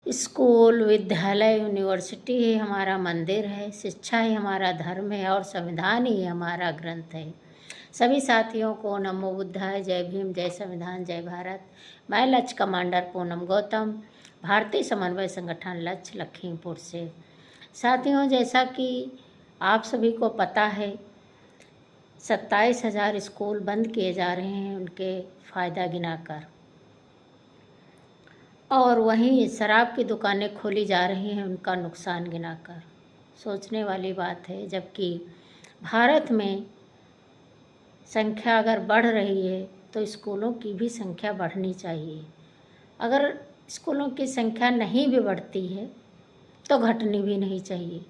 School, विद्यालय, university ही हमारा मंदिर है। शिक्षा ही हमारा धर्म है और संविधान ही हमारा ग्रंथ है। सभी साथियों को नमो बुद्धाय, जय भीम, जय संविधान, जय भारत। मैं लक्ष्य कमांडर पूनम गौतम, भारतीय समन्वय संगठन लक्ष्य लखीमपुर से। साथियों, जैसा कि आप सभी को पता है, 27,000 स्कूल बंद किए जा रहे हैं उनके फ़ायदा गिनाकर, और वहीं शराब की दुकानें खोली जा रही हैं उनका नुकसान गिनाकर। सोचने वाली बात है, जबकि भारत में संख्या अगर बढ़ रही है तो स्कूलों की भी संख्या बढ़नी चाहिए। अगर स्कूलों की संख्या नहीं भी बढ़ती है तो घटनी भी नहीं चाहिए।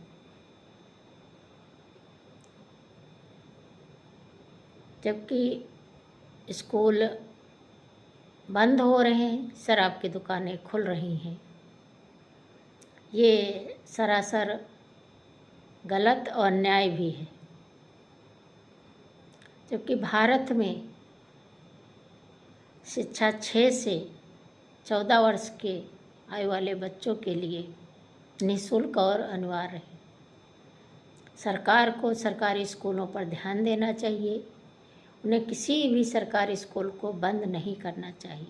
जबकि स्कूल बंद हो रहे हैं, शराब की दुकानें खुल रही हैं, ये सरासर गलत और अन्याय भी है। जबकि भारत में शिक्षा 6 से 14 वर्ष के आयु वाले बच्चों के लिए निःशुल्क और अनिवार्य है। सरकार को सरकारी स्कूलों पर ध्यान देना चाहिए। उन्हें किसी भी सरकारी स्कूल को बंद नहीं करना चाहिए।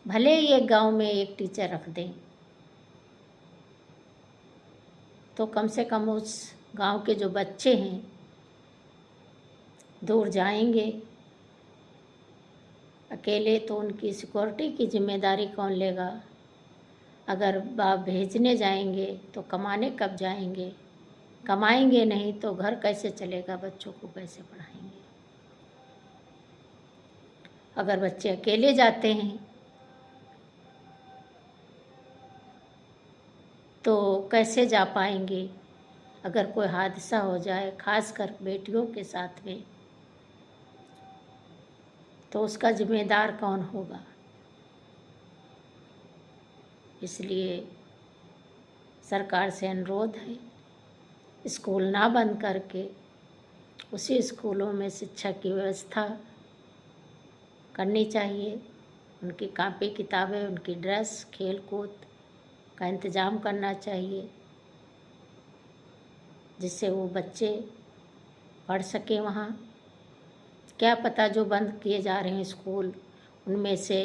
भले ही एक गांव में एक टीचर रख दें तो कम से कम उस गांव के जो बच्चे हैं दूर जाएंगे। अकेले तो उनकी सिक्योरिटी की जिम्मेदारी कौन लेगा? अगर बाप भेजने जाएंगे तो कमाने कब जाएंगे? कमाएंगे नहीं तो घर कैसे चलेगा? बच्चों को कैसे पढ़ाएंगे? अगर बच्चे अकेले जाते हैं तो कैसे जा पाएंगे? अगर कोई हादसा हो जाए, खासकर बेटियों के साथ में, तो उसका जिम्मेदार कौन होगा? इसलिए सरकार से अनुरोध है, स्कूल ना बंद करके उसी स्कूलों में शिक्षा की व्यवस्था करनी चाहिए। उनकी कापी किताबें, उनकी ड्रेस, खेल कूद का इंतज़ाम करना चाहिए, जिससे वो बच्चे पढ़ सकें वहाँ। क्या पता जो बंद किए जा रहे हैं स्कूल, उनमें से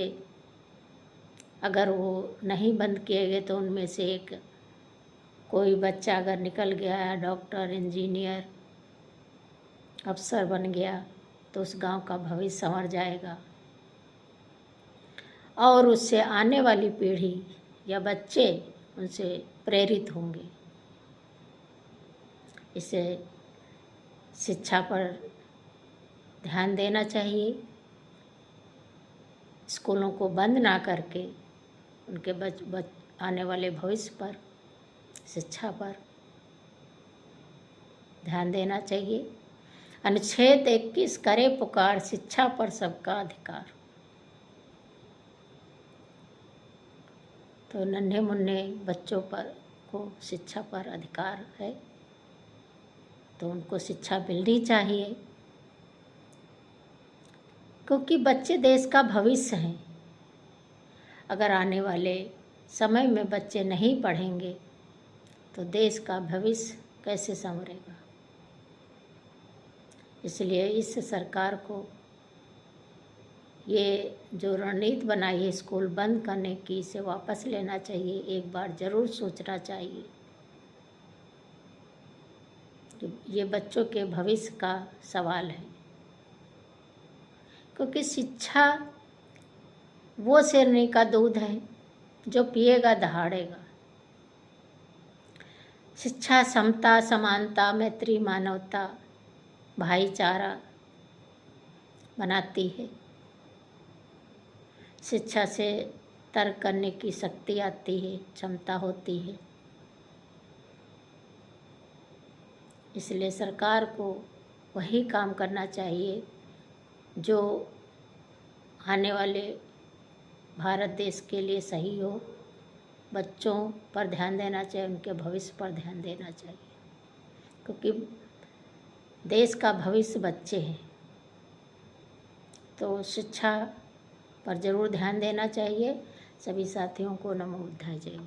अगर वो नहीं बंद किए गए तो उनमें से एक कोई बच्चा अगर निकल गया है, डॉक्टर, इंजीनियर, अफसर बन गया, तो उस गांव का भविष्य संवर जाएगा और उससे आने वाली पीढ़ी या बच्चे उनसे प्रेरित होंगे। इसे शिक्षा पर ध्यान देना चाहिए। स्कूलों को बंद ना करके उनके आने वाले भविष्य पर, शिक्षा पर ध्यान देना चाहिए। अनुच्छेद 21 करे पुकार, शिक्षा पर सबका अधिकार। तो नन्हे मुन्ने बच्चों पर को शिक्षा पर अधिकार है, तो उनको शिक्षा मिलनी चाहिए, क्योंकि बच्चे देश का भविष्य हैं। अगर आने वाले समय में बच्चे नहीं पढ़ेंगे तो देश का भविष्य कैसे संवरेगा? इसलिए इस सरकार को ये जो रणनीति बनाई है स्कूल बंद करने की, इसे वापस लेना चाहिए। एक बार ज़रूर सोचना चाहिए कि ये बच्चों के भविष्य का सवाल है, क्योंकि शिक्षा वो शेरनी का दूध है जो पिएगा दहाड़ेगा। शिक्षा समता, समानता, मैत्री, मानवता, भाईचारा बनाती है। शिक्षा से तर्क करने की शक्ति आती है, क्षमता होती है। इसलिए सरकार को वही काम करना चाहिए जो आने वाले भारत देश के लिए सही हो। बच्चों पर ध्यान देना चाहिए, उनके भविष्य पर ध्यान देना चाहिए, क्योंकि देश का भविष्य बच्चे हैं। तो शिक्षा पर ज़रूर ध्यान देना चाहिए। सभी साथियों को नमो बुद्धाय जय।